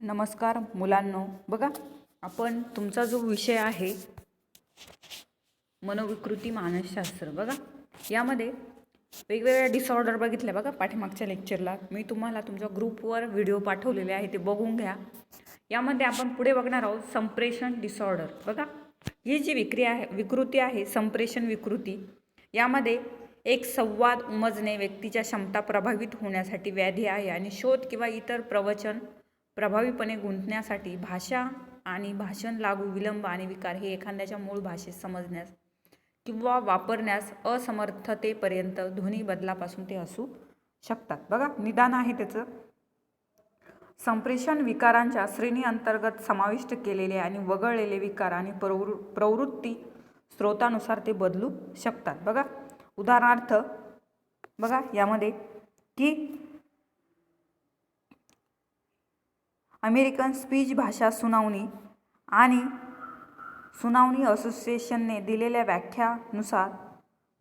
नमस्कार मुलांनो, बघा आपण तुमचा जो विषय आहे मनोविकृती मानसशास्त्र, बघा यामध्ये वेगवेगळ्या डिसऑर्डर बघितल्या. बघा पाठीमागच्या लेक्चरला मी तुम्हाला तुमच्या ग्रुपवर व्हिडिओ पाठवलेले आहे, ते बघून घ्या. यामध्ये आपण पुढे बघणार आहोत संप्रेषण डिसऑर्डर. बघा ही जी विकृती आहे संप्रेषण विकृती, यामध्ये एक संवाद उमजणे व्यक्तीच्या क्षमता प्रभावित होण्यासाठी व्याधी आहे आणि शोध किंवा इतर प्रवचन प्रभावीपणे गुंतण्यासाठी भाषा आणि भाषण लागू विलंब आणि विकार हे एखाद्याच्या मूळ भाषेत समजण्यास किंवा वापरण्यास असमर्थतेपर्यंत ध्वनी बदलापासून ते असू शकतात. बघा निदान आहे त्याचं. संप्रेषण विकारांच्या श्रेणी अंतर्गत समाविष्ट केलेले आणि वगळलेले विकार आणि प्रवृत्ती स्रोतानुसार ते बदलू शकतात. बघा उदाहरणार्थ बघा यामध्ये की अमेरिकन स्पीच भाषा सुनावणी असोसिएशनने दिलेल्या व्याख्यानुसार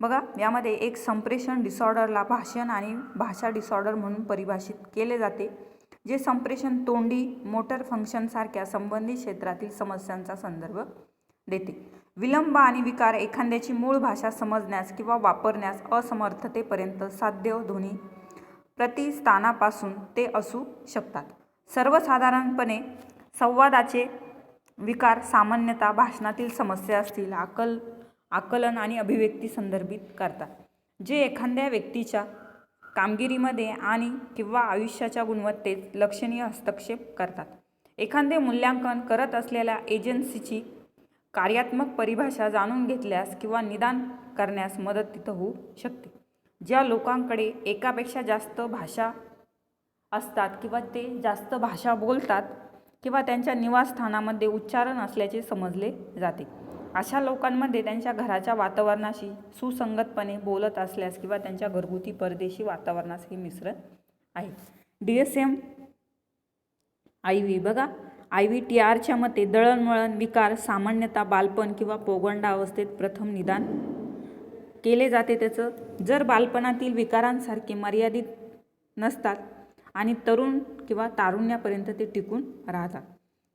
बघा यामध्ये एक संप्रेषण डिसऑर्डरला भाषण आणि भाषा डिसऑर्डर म्हणून परिभाषित केले जाते, जे संप्रेषण तोंडी मोटर फंक्शनसारख्या संबंधित क्षेत्रातील समस्यांचा संदर्भ देते. विलंब आणि विकार एखाद्याची मूळ भाषा समजण्यास किंवा वापरण्यास असमर्थतेपर्यंत साध्य ध्वनी प्रतिस्थानापासून ते असू शकतात. सर्वसाधारणपणे संवादाचे विकार सामान्यतः भाषणातील समस्या असतील आकलन आणि अभिव्यक्ती संदर्भित करतात, जे एखाद्या व्यक्तीच्या कामगिरीमध्ये आणि किंवा आयुष्याच्या गुणवत्तेत लक्षणीय हस्तक्षेप करतात. एखादे मूल्यांकन करत असलेल्या एजन्सीची कार्यात्मक परिभाषा जाणून घेतल्यास किंवा निदान करण्यास मदत तिथं होऊ शकते. ज्या लोकांकडे एकापेक्षा जास्त भाषा असतात किंवा ते जास्त भाषा बोलतात किंवा त्यांच्या निवासस्थानामध्ये उच्चारण असल्याचे समजले जाते, अशा लोकांमध्ये त्यांच्या घराच्या वातावरणाशी सुसंगतपणे बोलत असल्यास किंवा त्यांच्या घरगुती परदेशी वातावरणास हे मिश्रण आहे. DSM IV बघा IVTRच्या मते दळणवळण विकार सामान्यतः बालपण किंवा पौगंड अवस्थेत प्रथम निदान केले जाते. त्याचं जर बालपणातील विकारांसारखे मर्यादित नसतात आणि तरुण किंवा तारुण्यापर्यंत ते टिकून राहतात,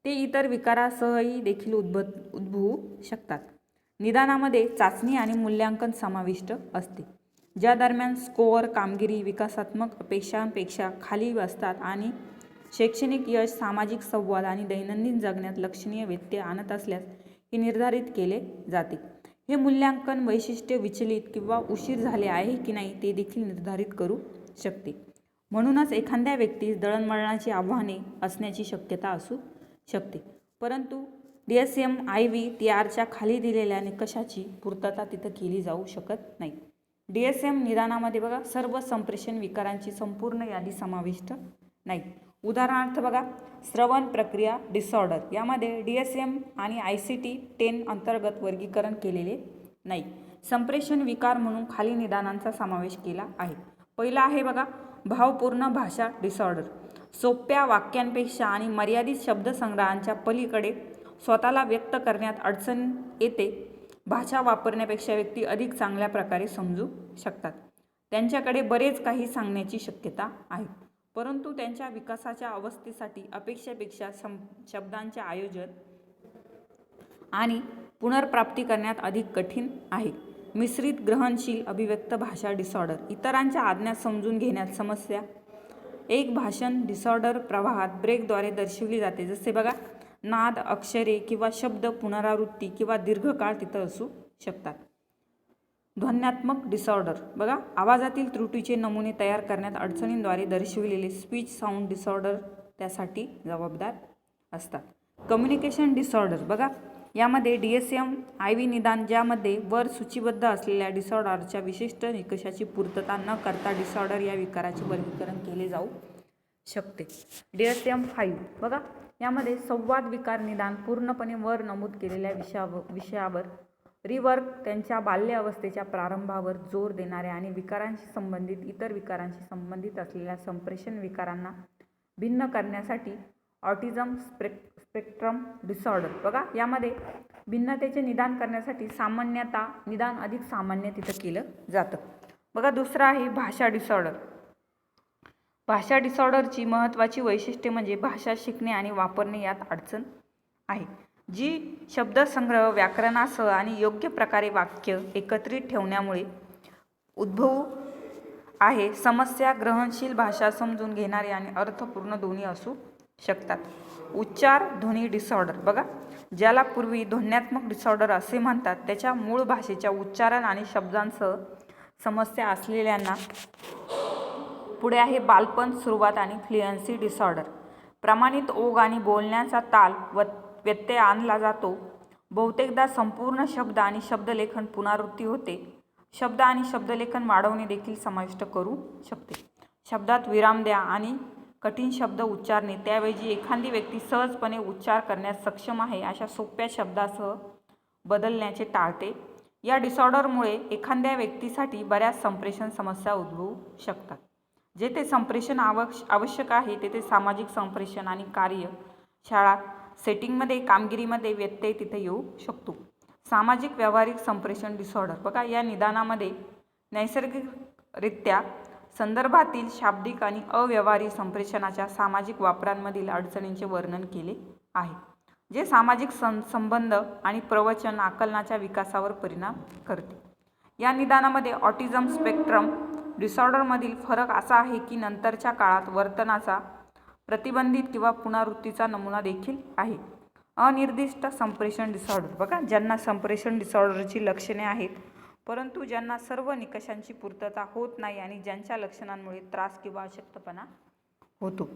ते इतर विकारासहही देखील उद्भवू शकतात. निदानामध्ये चाचणी आणि मूल्यांकन समाविष्ट असते, ज्या दरम्यान स्कोअर कामगिरी विकासात्मक अपेक्षांपेक्षा खाली असतात आणि शैक्षणिक यश सामाजिक संवाद आणि दैनंदिन जगण्यात लक्षणीय व्यत्यय आणत असल्यास हे निर्धारित केले जाते. हे मूल्यांकन वैशिष्ट्य विचलित किंवा उशीर झाले आहे की नाही ते देखील निर्धारित करू शकते. म्हणूनच एखाद्या व्यक्तीस दळणवळणाची आव्हाने असण्याची शक्यता असू शकते, परंतु DSM IVTRच्या खाली दिलेल्या निकषाची पूर्तता तिथं केली जाऊ शकत नाही. DSM निदानामध्ये बघा सर्व संप्रेषण विकारांची संपूर्ण यादी समाविष्ट नाही. उदाहरणार्थ बघा श्रवण प्रक्रिया डिसऑर्डर, यामध्ये DSM आणि ICD-10 अंतर्गत वर्गीकरण केलेले नाही. संप्रेषण विकार म्हणून खाली निदानांचा समावेश केला आहे. पहिला आहे बघा भावपूर्ण भाषा डिसऑर्डर. सोप्या वाक्यांपेक्षा आणि मर्यादित शब्दसंग्रहांच्या पलीकडे स्वतःला व्यक्त करण्यात अडचण येते. भाषा वापरण्यापेक्षा व्यक्ती अधिक चांगल्या प्रकारे समजू शकतात. त्यांच्याकडे बरेच काही सांगण्याची शक्यता आहे, परंतु त्यांच्या विकासाच्या अवस्थेसाठी अपेक्षेपेक्षा शब्दांचे आयोजन आणि पुनर्प्राप्ती करण्यात अधिक कठीण आहे. मिश्रित ग्रहणशील अभिव्यक्त भाषा डिसऑर्डर, इतरांच्या आज्ञा समजून घेण्यात समस्या. एक भाषण डिसऑर्डर प्रवाहात ब्रेकद्वारे दर्शविली जाते, जसे बघा नाद अक्षरे किंवा शब्द पुनरावृत्ती किंवा दीर्घकाळ तिथं असू शकतात. ध्वन्यात्मक डिसऑर्डर बघा आवाजातील त्रुटीचे नमुने तयार करण्यात अडचणींद्वारे दर्शविलेले स्पीच साऊंड डिसऑर्डर त्यासाठी जबाबदार असतात. कम्युनिकेशन डिसऑर्डर बघा यामध्ये DSM IV निदान, ज्यामध्ये वर सूचीबद्ध असलेल्या डिसऑर्डरच्या विशिष्ट निकषाची पूर्तता न करता डिसऑर्डर या विकाराचे वर्गीकरण केले जाऊ शकते. DSM V बघा यामध्ये संवाद विकार निदान पूर्णपणे वर नमूद केलेल्या विषयावर रिवर्क त्यांच्या बाल्य अवस्थेच्या प्रारंभावर जोर देणाऱ्या आणि विकारांशी संबंधित इतर विकारांशी संबंधित असलेल्या संप्रेषण विकारांना भिन्न करण्यासाठी ऑटिझम स्पेक्ट्रम डिसऑर्डर बघा यामध्ये भिन्नतेचे निदान करण्यासाठी सामान्यतः निदान अधिक सामान्य तिथं केलं जातं. बघा दुसरा आहे भाषा डिसऑर्डर. भाषा डिसऑर्डरची महत्त्वाची वैशिष्ट्ये म्हणजे भाषा शिकणे आणि वापरणे यात अडचण आहे, जी शब्दसंग्रह, व्याकरणासह आणि योग्य प्रकारे वाक्य एकत्रित ठेवण्यामुळे उद्भवू आहे. समस्या ग्रहणशील भाषा समजून घेणारे आणि अर्थपूर्ण दोन्ही असू शकतात. उच्चार ध्वनी डिसऑर्डर बघा, ज्याला पूर्वी ध्वन्यात्मक डिसऑर्डर असे म्हणतात, त्याच्या मूळ भाषेच्या उच्चारण आणि शब्दांसह समस्या असलेल्यांना. पुढे आहे बालपण, सुरुवात आणि फ्लुएन्सी डिसऑर्डर. प्रमाणित ओघ आणि बोलण्याचा ताल व्यत्यय आणला जातो. बहुतेकदा संपूर्ण शब्द आणि शब्दलेखन पुनरावृत्ती होते. शब्द आणि शब्दलेखन वाढवणे देखील समाविष्ट करू शकते. शब्दात विराम द्या आणि कठीण शब्द उच्चारणे, त्याऐवजी एखादी व्यक्ती सहजपणे उच्चार करण्यास सक्षम आहे अशा सोप्या शब्दासह बदलण्याचे टाळते. या डिसऑर्डरमुळे एखाद्या व्यक्तीसाठी बऱ्याच संप्रेषण समस्या उद्भवू शकतात. जेथे संप्रेषण आवश्यक आहे तेथे सामाजिक संप्रेषण आणि कार्य, शाळा सेटिंगमध्ये कामगिरीमध्ये व्यत्यय तिथे येऊ शकतो. सामाजिक व्यावहारिक संप्रेषण डिसऑर्डर बघा, या निदानामध्ये नैसर्गिकरित्या संदर्भातील शाब्दिक आणि अव्यवहारी संप्रेषणाच्या सामाजिक वापरांमधील अडचणींचे वर्णन केले आहे, जे सामाजिक संबंध आणि प्रवचन आकलनाच्या विकासावर परिणाम करते. या निदानामध्ये ऑटिझम स्पेक्ट्रम डिसऑर्डरमधील फरक असा आहे की नंतरच्या काळात वर्तनाचा प्रतिबंधित किंवा पुनरावृत्तीचा नमुना देखील आहे. अनिर्दिष्ट संप्रेषण डिसऑर्डर बघा, ज्यांना संप्रेषण डिसऑर्डरची लक्षणे आहेत परंतु ज्यांना सर्व निकषांची पूर्तता होत नाही आणि ज्यांच्या लक्षणांमुळे त्रास किंवा अशक्तपणा होतो.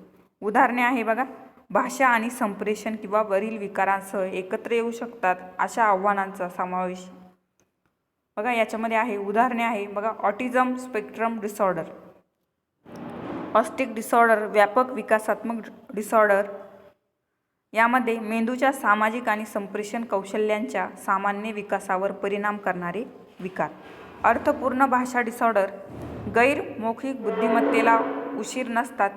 उदाहरणे आहे बघा, भाषा आणि संप्रेषण किंवा वरील विकारांसह एकत्र येऊ शकतात अशा आव्हानांचा समावेश बघा याच्यामध्ये आहे. उदाहरणे आहे बघा, autism spectrum disorder, autistic disorder, व्यापक विकासात्मक डिसऑर्डर. यामध्ये मेंदूच्या सामाजिक आणि संप्रेषण कौशल्यांच्या सामान्य विकासावर परिणाम करणारे विकार. अर्थपूर्ण भाषा डिसऑर्डर, गैर मौखिक बुद्धिमत्तेला उशीर नसता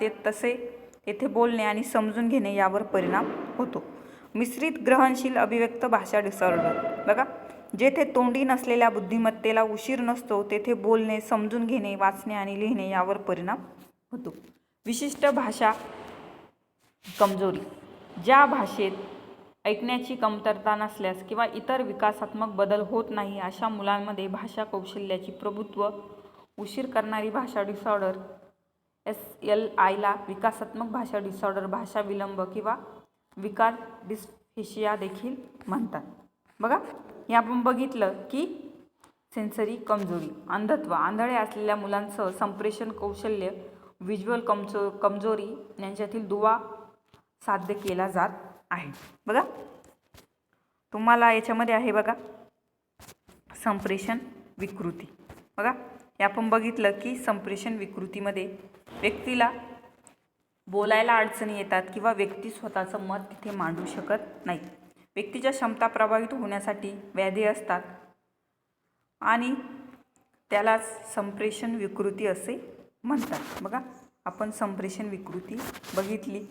तेथे बोलणे आणि समजून घेणे यावर परिणाम होतो. मिश्रित ग्रहणशील अभिव्यक्त भाषा डिसऑर्डर बघा, जेथे तोंडी नसलेल्या बुद्धिमत्तेला उशीर नसतो तेथे बोलणे, समजून घेणे, वाचणे आणि लिहिणे यावर परिणाम होतो. विशिष्ट भाषा कमजोरी, ज्या भाषेत ऐकण्याची कमतरता नसल्यास किंवा इतर विकासात्मक बदल होत नाही अशा मुलांमध्ये भाषा कौशल्याची प्रभुत्व उशीर करणारी भाषा डिसऑर्डर SLIला विकासात्मक भाषा डिसऑर्डर, भाषा विलंब किंवा विकार डिस्फेशिया देखील म्हणतात. बघा, हे आपण बघितलं की सेन्सरी कमजोरी, अंधत्व, आंधळे असलेल्या मुलांसह संप्रेषण कौशल्य, व्हिज्युअल कमजोरी यांच्यातील दुवा साध्य केला जात आहे. बघा, तुम्हाला याच्यामध्ये आहे बघा संप्रेषण विकृती. बघा, हे आपण बघितलं की संप्रेषण विकृतीमध्ये व्यक्तीला बोलायला अडचणी येतात किंवा व्यक्ती स्वतःचं मत तिथे मांडू शकत नाही. व्यक्तीच्या क्षमता प्रभावित होण्यासाठी व्याधी असतात आणि त्याला संप्रेषण विकृती असे म्हणतात. बघा, आपण संप्रेषण विकृती बघितली.